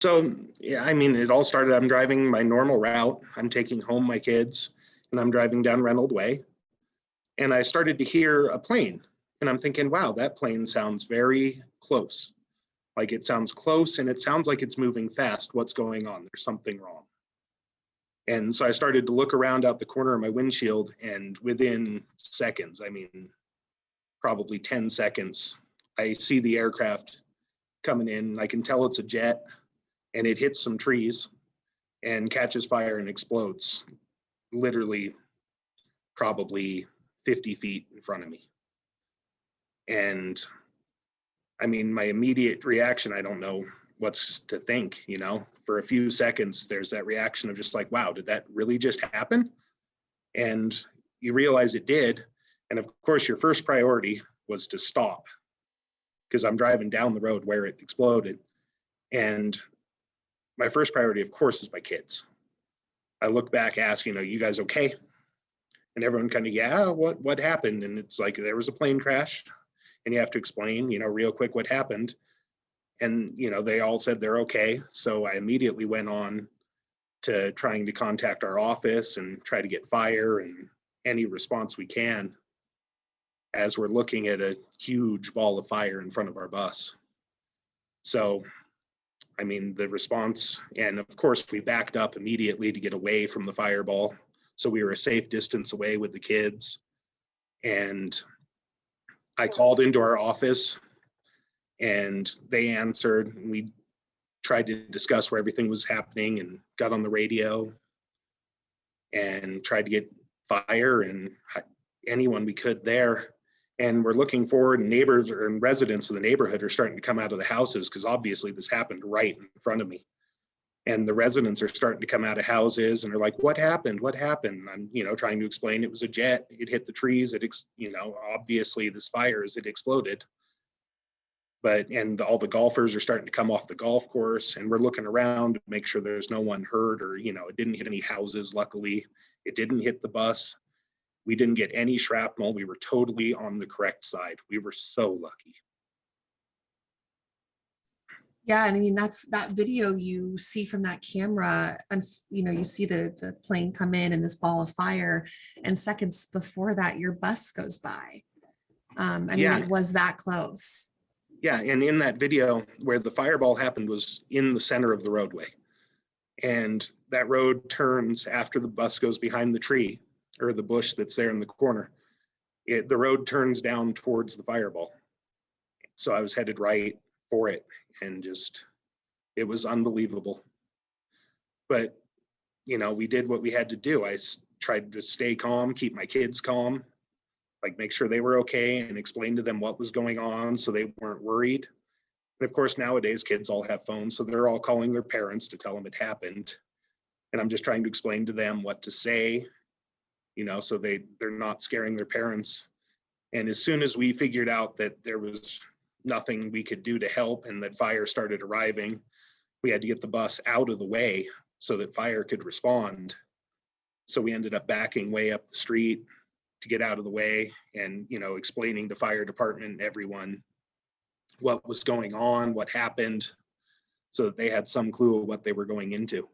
So, yeah, I mean, it all started, I'm driving my normal route. I'm taking home my kids and I'm driving down Reynolds Way. And I started to hear a plane. And I'm thinking, wow, that plane sounds very close. Like it sounds close and it sounds like it's moving fast. What's going on? There's something wrong. And so I started to look around out the corner of my windshield, and within seconds, I mean, probably 10 seconds, I see the aircraft coming in. I can tell it's a jet, and it hits some trees and catches fire and explodes, literally probably 50 feet in front of me. And I mean, my immediate reaction, I don't know what's to think, you know, for a few seconds, there's that reaction of just like, wow, did that really just happen? And you realize it did. And of course, your first priority was to stop, because I'm driving down the road where it exploded. And my first priority, of course, is my kids. I look back, ask, you know, you guys okay? And everyone kind of, yeah, what happened? And it's like, there was a plane crash, and you have to explain, you know, real quick what happened. And, you know, they all said they're okay. So I immediately went on to trying to contact our office and try to get fire and any response we can, as we're looking at a huge ball of fire in front of our bus. So, I mean, the response, and of course we backed up immediately to get away from the fireball. So we were a safe distance away with the kids. And I called into our office and they answered, and we tried to discuss where everything was happening and got on the radio and tried to get fire and anyone we could there. And we're looking forward, and neighbors and residents of the neighborhood are starting to come out of the houses, because obviously this happened right in front of me. And the residents are starting to come out of houses and are like, what happened? What happened? I'm, you know, trying to explain it was a jet. It hit the trees. You know, obviously this fire, it exploded. But, and all the golfers are starting to come off the golf course, and we're looking around to make sure there's no one hurt, or, you know, it didn't hit any houses. Luckily, it didn't hit the bus. We didn't get any shrapnel. We were totally on the correct side. We were so lucky. Yeah, and I mean, that's that video you see from that camera, and you know, you see the plane come in and this ball of fire, and seconds before that, your bus goes by. I mean, Yeah. it was that close. Yeah, and in that video where the fireball happened was in the center of the roadway. And that road turns after the bus goes behind the tree or the bush that's there in the corner. The road turns down towards the fireball. So I was headed right for it, and just, it was unbelievable. But, you know, we did what we had to do. I tried to stay calm, keep my kids calm, like make sure they were okay, and explain to them what was going on so they weren't worried. And of course, nowadays kids all have phones, so they're all calling their parents to tell them it happened. And I'm just trying to explain to them what to say, you know, so they're not scaring their parents. And as soon as we figured out that there was nothing we could do to help and that fire started arriving, we had to get the bus out of the way so that fire could respond. So we ended up backing way up the street to get out of the way, and, you know, explaining to fire department and everyone what was going on, what happened, so that they had some clue of what they were going into.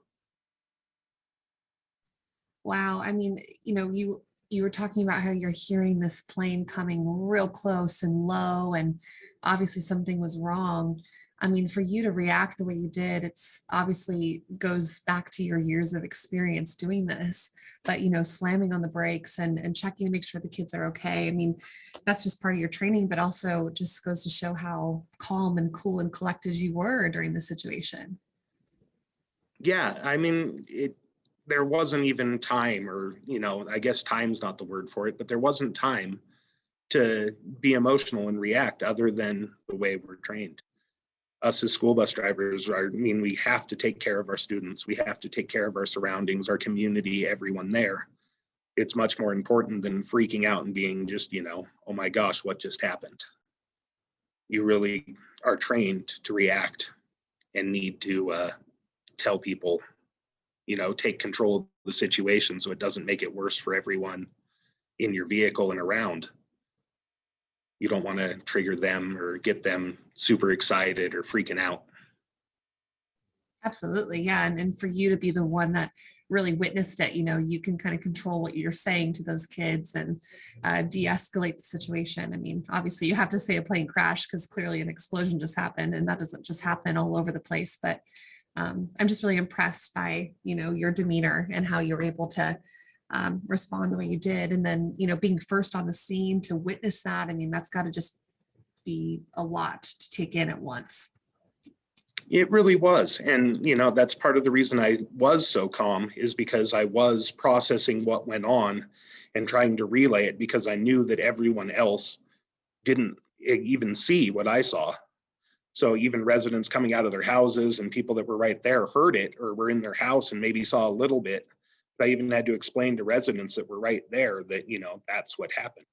Wow. I mean, you know, you were talking about how you're hearing this plane coming real close and low, and obviously something was wrong. I mean, for you to react the way you did, it's obviously goes back to your years of experience doing this, but you know, slamming on the brakes and checking to make sure the kids are okay. I mean, that's just part of your training, but also just goes to show how calm and cool and collected you were during the situation. Yeah, I mean, there wasn't even time, or, you know, I guess time's not the word for it, but there wasn't time to be emotional and react other than the way we're trained. Us as school bus drivers, I mean, we have to take care of our students. We have to take care of our surroundings, our community, everyone there. It's much more important than freaking out and being just, you know, oh my gosh, what just happened? You really are trained to react and need to tell people, you know, take control of the situation so it doesn't make it worse for everyone in your vehicle and around. You don't want to trigger them or get them super excited or freaking out. Absolutely. Yeah. And for you to be the one that really witnessed it, you can kind of control what you're saying to those kids and de-escalate the situation. I mean, obviously you have to say a plane crash because clearly an explosion just happened and that doesn't just happen all over the place. But I'm just really impressed by, your demeanor and how you're able to respond the way you did. And then, being first on the scene to witness that, I mean, that's got to just be a lot to take in at once. It really was. And, that's part of the reason I was so calm, is because I was processing what went on and trying to relay it, because I knew that everyone else didn't even see what I saw. So even residents coming out of their houses and people that were right there heard it or were in their house and maybe saw a little bit. But I even had to explain to residents that were right there that, that's what happened.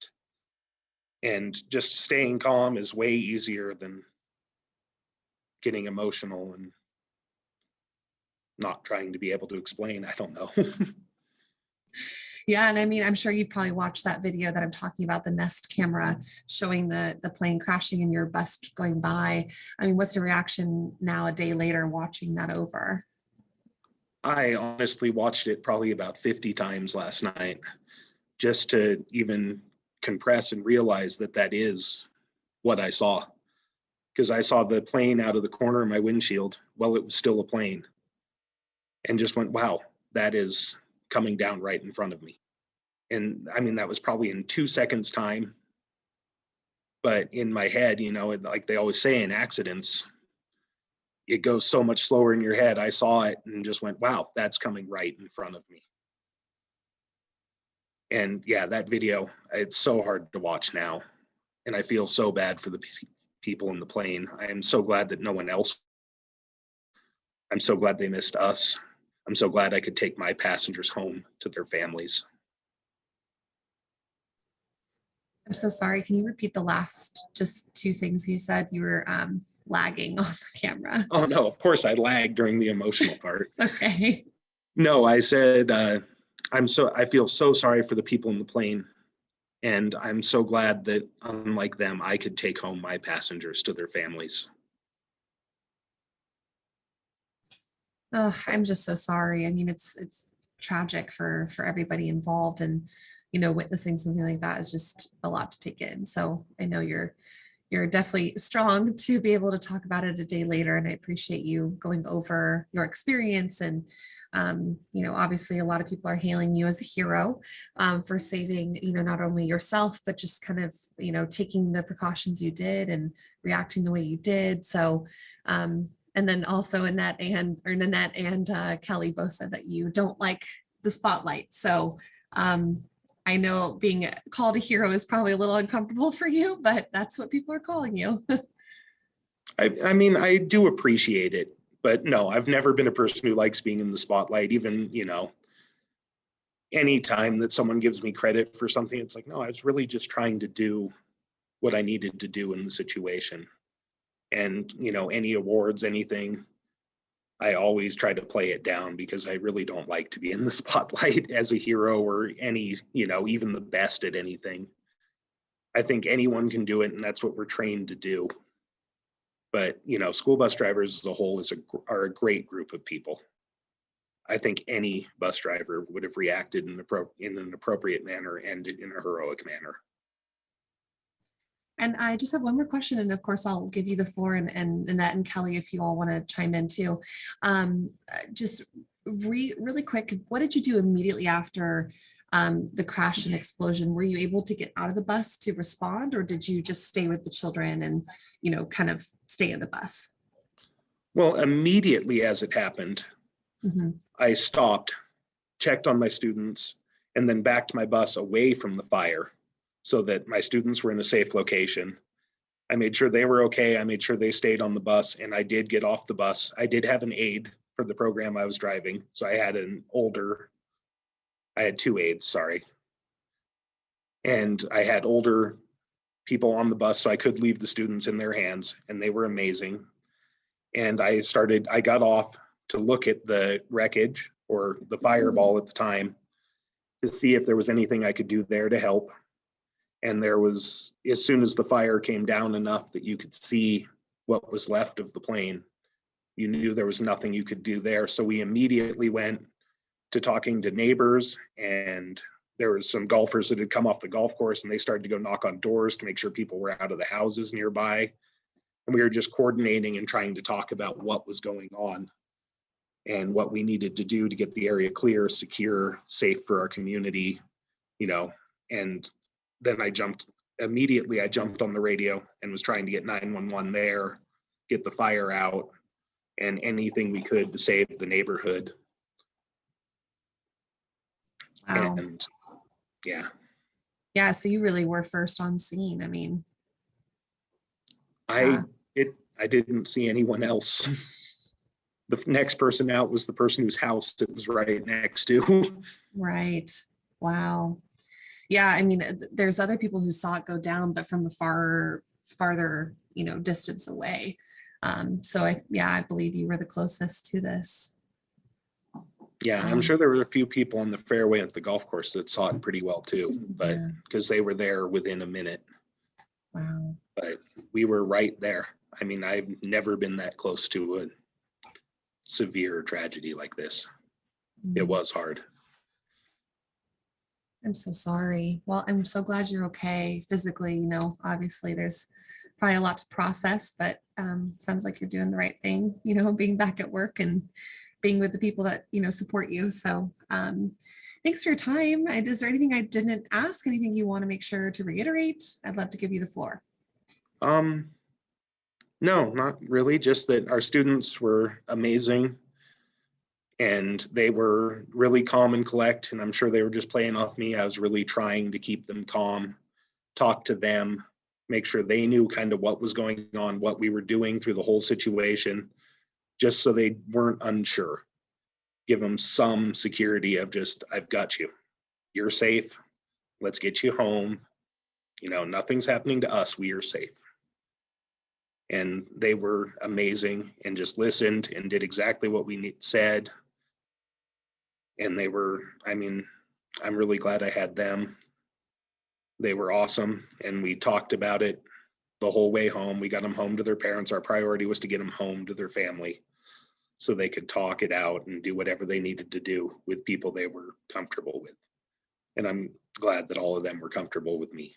And just staying calm is way easier than getting emotional and not trying to be able to explain. I don't know. Yeah, and I mean, I'm sure you probably watched that video that I'm talking about, the Nest camera showing the plane crashing and your bus going by. I mean, what's your reaction now a day later watching that over? I honestly watched it probably about 50 times last night just to even compress and realize that that is what I saw. Because I saw the plane out of the corner of my windshield while it was still a plane, and just went, wow, that is coming down right in front of me. And I mean, that was probably in 2 seconds time. But in my head, like they always say in accidents, it goes so much slower in your head. I saw it and just went, wow, that's coming right in front of me. And yeah, that video, it's so hard to watch now. And I feel so bad for the people in the plane. I am so glad that no one else, I'm so glad they missed us. I'm so glad I could take my passengers home to their families. I'm so sorry. Can you repeat the last just two things you said? You were lagging on the camera. Oh no, of course I lagged during the emotional part. It's okay. No, I said, I feel so sorry for the people in the plane. And I'm so glad that, unlike them, I could take home my passengers to their families. Oh, I'm just so sorry. I mean, it's tragic for everybody involved, and witnessing something like that is just a lot to take in. So I know you're definitely strong to be able to talk about it a day later, and I appreciate you going over your experience. And obviously a lot of people are hailing you as a hero for saving not only yourself but just kind of taking the precautions you did and reacting the way you did. So and then also Nanette and Kelly both said that you don't like the spotlight. So I know being called a hero is probably a little uncomfortable for you, but that's what people are calling you. I mean, I do appreciate it, but no, I've never been a person who likes being in the spotlight. Even, any time that someone gives me credit for something, it's like, no, I was really just trying to do what I needed to do in the situation. And, any awards, anything, I always try to play it down, because I really don't like to be in the spotlight as a hero or any, even the best at anything. I think anyone can do it, and that's what we're trained to do. But, school bus drivers as a whole are a great group of people. I think any bus driver would have reacted in an appropriate manner and in a heroic manner. And I just have one more question, and of course I'll give you the floor, and Annette and Kelly, if you all want to chime in too. Just really quick, what did you do immediately after the crash and explosion? Were you able to get out of the bus to respond, or did you just stay with the children and kind of stay in the bus? Well, immediately as it happened, I stopped, checked on my students, and then backed my bus away from the fire so that my students were in a safe location. I made sure they were okay. I made sure they stayed on the bus, and I did get off the bus. I did have an aide for the program I was driving. So I had two aides, sorry. And I had older people on the bus, so I could leave the students in their hands, and they were amazing. And I got off to look at the wreckage, or the fireball at the time, to see if there was anything I could do there to help. And there was, as soon as the fire came down enough that you could see what was left of the plane, You knew there was nothing you could do there. So we immediately went to talking to neighbors, and there was some golfers that had come off the golf course, and they started to go knock on doors to make sure people were out of the houses nearby. And we were just coordinating and trying to talk about what was going on and what we needed to do to get the area clear, secure, safe for our community, you know. And then I jumped on the radio and was trying to get 911 there, get the fire out, and anything we could to save the neighborhood. Wow. And yeah. Yeah, so you really were first on scene. I mean, I didn't see anyone else. The next person out was the person whose house it was right next to. right. Wow. Yeah, I mean, there's other people who saw it go down, but from the farther, distance away. So I believe you were the closest to this. Yeah, I'm sure there were a few people on the fairway at the golf course that saw it pretty well too, but because they were there within a minute. Wow. But we were right there. I mean, I've never been that close to a severe tragedy like this. It was hard. I'm so sorry. Well, I'm so glad you're okay physically. Obviously there's probably a lot to process, but sounds like you're doing the right thing, being back at work and being with the people that, support you. So thanks for your time. Is there anything I didn't ask? Anything you want to make sure to reiterate? I'd love to give you the floor. No, not really. Just that our students were amazing, and they were really calm and collect. And I'm sure they were just playing off me. I was really trying to keep them calm, talk to them, make sure they knew kind of what was going on, what we were doing through the whole situation, just so they weren't unsure. Give them some security of just, I've got you. You're safe. Let's get you home. Nothing's happening to us. We are safe. And they were amazing and just listened and did exactly what we said. And they were, I'm really glad I had them. They were awesome. And we talked about it the whole way home. We got them home to their parents. Our priority was to get them home to their family so they could talk it out and do whatever they needed to do with people they were comfortable with. And I'm glad that all of them were comfortable with me.